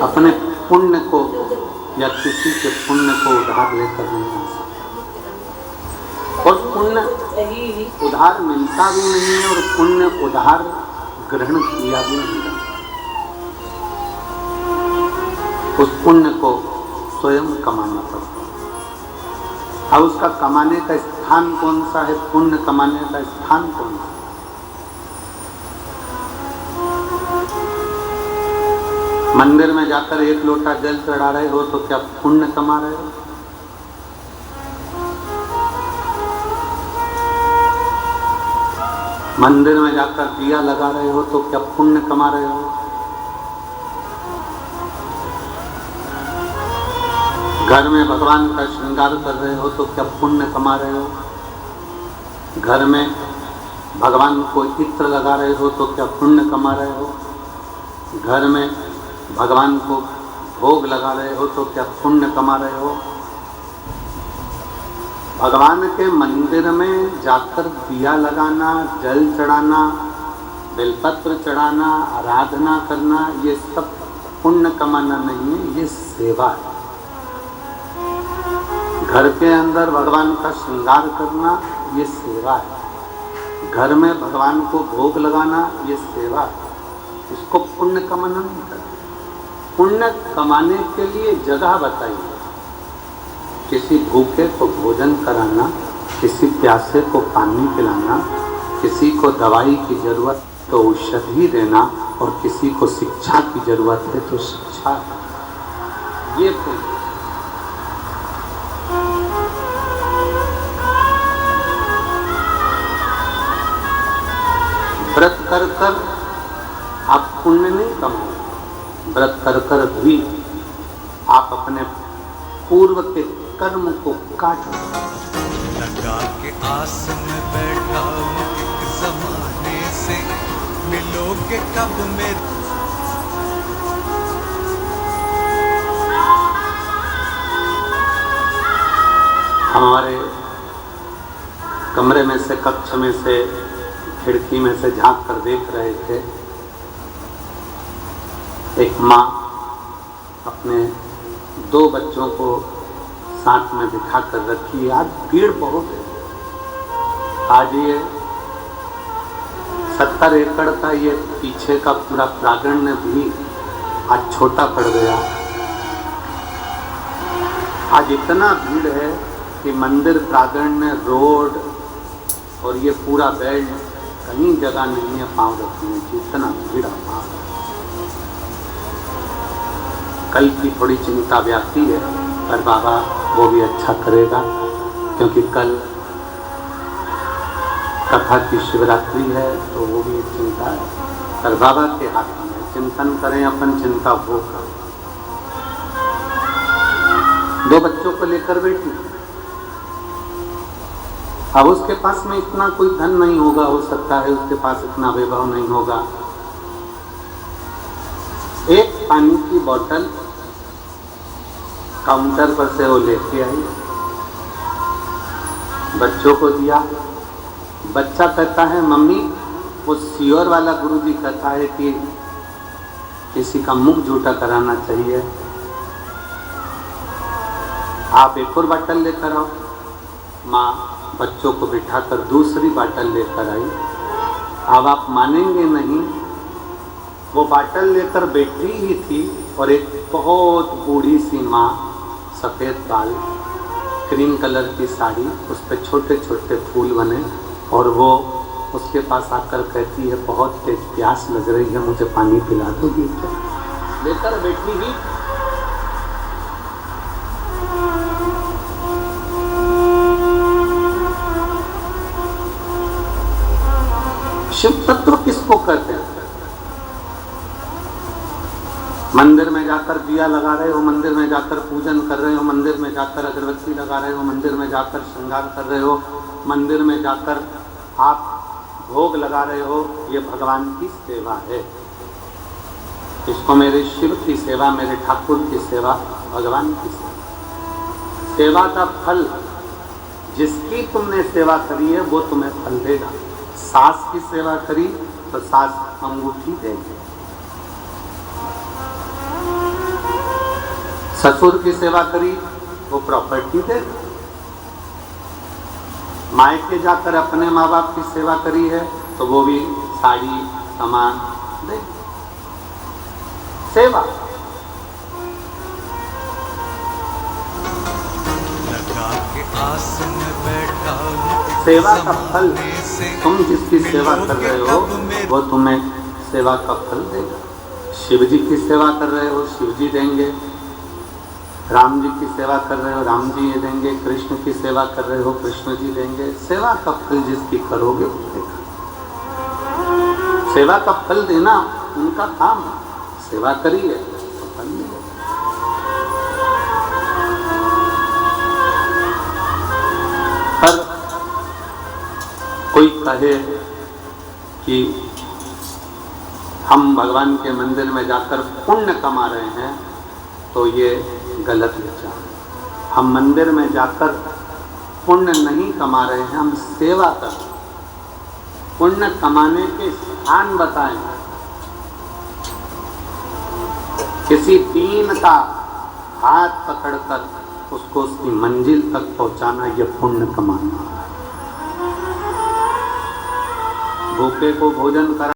अपने पुण्य को या किसी के पुण्य को उधार लेकर नहीं आ सकते, और पुण्य उधार मिलता भी नहीं है और पुण्य उधार ग्रहण किया भी नहीं जाता। उस पुण्य को स्वयं कमाना पड़ता है। अब उसका कमाने का स्थान कौन सा है, पुण्य कमाने का स्थान कौन सा? मंदिर में जाकर एक लोटा जल चढ़ा रहे हो तो क्या पुण्य कमा रहे हो? मंदिर में जाकर दिया लगा रहे हो तो क्या पुण्य कमा रहे हो? घर में भगवान का श्रृंगार कर रहे हो तो क्या पुण्य कमा रहे हो? घर में भगवान को इत्र लगा रहे हो तो क्या पुण्य कमा रहे हो? घर में भगवान को भोग लगा रहे हो तो क्या पुण्य कमा रहे हो? भगवान के मंदिर में जाकर दिया लगाना, जल चढ़ाना, बेलपत्र चढ़ाना, आराधना करना, ये सब पुण्य कमाना नहीं है, ये सेवा है। घर के अंदर भगवान का श्रृंगार करना, ये सेवा है। घर में भगवान को भोग लगाना, ये सेवा है। इसको पुण्य कमाना नहीं करना। पुण्य कमाने के लिए जगह बताइए। किसी भूखे को भोजन कराना, किसी प्यासे को पानी पिलाना, किसी को दवाई की जरूरत तो औषधि देना, और किसी को शिक्षा की जरूरत है तो शिक्षा, ये पुण्य। व्रत कर कर आप पुण्य नहीं कमाओ, व्रत कर कर भी आप अपने पूर्व के कर्म को काट लगा के आस में बैठा हूँ एक ज़माने से, मिलोगे कब मेरे? हमारे कमरे में से, कक्ष में से, खिड़की में से झांक कर देख रहे थे, एक माँ अपने 2 बच्चों को साथ में बिठा कर रखी। आज भीड़ बहुत है। आज ये 70 एकड़ का ये पीछे का पूरा प्रांगण भी आज छोटा पड़ गया। आज इतना भीड़ है कि मंदिर प्रांगण में रोड और ये पूरा बेल्ट कहीं जगह नहीं है पांव रखने की, इतना भीड़ है। कल की थोड़ी चिंता व्याप्ति है, पर बाबा वो भी अच्छा करेगा, क्योंकि कल कथा की शिवरात्रि है तो वो भी एक चिंता है, पर बाबा के हाथ में। चिंतन करें अपन, चिंता वो करें। 2 बच्चों को लेकर बैठी। अब उसके पास में इतना कोई धन नहीं होगा, हो सकता है उसके पास इतना वैभव नहीं होगा। एक पानी की बोतल काउंटर पर से वो लेके आई, बच्चों को दिया। बच्चा कहता है, मम्मी वो सियोर वाला गुरुजी कहता है कि किसी का मुख झूठा कराना चाहिए, आप एक और बोतल लेकर आओ। माँ बच्चों को बिठाकर दूसरी बोतल लेकर आई। अब आप मानेंगे नहीं, वो बोतल लेकर बैठी ही थी और एक बहुत बूढ़ी सी माँ, सफ़ेद बाल, क्रीम कलर की साड़ी, उस पर छोटे छोटे फूल बने, और वो उसके पास आकर कहती है, बहुत तेज प्यास लग रही है, मुझे पानी पिला दोगी क्या? लेकर बैठी ही। शिव तत्व किसको कहते हैं? मंदिर में जाकर दिया लगा रहे हो, मंदिर में जाकर पूजन कर रहे हो, मंदिर में जाकर अगरबत्ती लगा रहे हो, मंदिर में जाकर श्रृंगार कर रहे हो, मंदिर में जाकर आप भोग लगा रहे हो, ये भगवान की सेवा है। इसको मेरे शिव की सेवा, मेरे ठाकुर की सेवा, भगवान की सेवा। सेवा का फल, जिसकी तुमने सेवा करी है वो तुम्हें फल देगा। सास की सेवा करी तो सास अंगूठी देगी, ससुर की सेवा करी वो प्रॉपर्टी देगा, मायके जाकर अपने माँ बाप की सेवा करी है तो वो भी साड़ी सामान देगा। सेवा लगा के आस में बैठा हूँ सेवा का फल, तुम जिसकी सेवा कर रहे हो वो तुम्हें सेवा का फल देगा। शिव जी की सेवा कर रहे हो, शिव जी देंगे। राम जी की सेवा कर रहे हो, राम जी ये देंगे। कृष्ण की सेवा कर रहे हो, कृष्ण जी देंगे। सेवा का फल जिसकी करोगे वो देगा। सेवा का फल देना उनका काम है। सेवा करिए तो फल मिलेगा। पर कोई कहे कि हम भगवान के मंदिर में जाकर पुण्य कमा रहे हैं तो ये गलत विचार। हम मंदिर में जाकर पुण्य नहीं कमा रहे हैं, हम सेवा कर रहे हैं। पुण्य कमाने के स्थान बताएं। किसी दीन का हाथ पकड़कर उसको उसकी मंजिल तक पहुंचाना, यह पुण्य कमाना है। भूखे को भोजन करा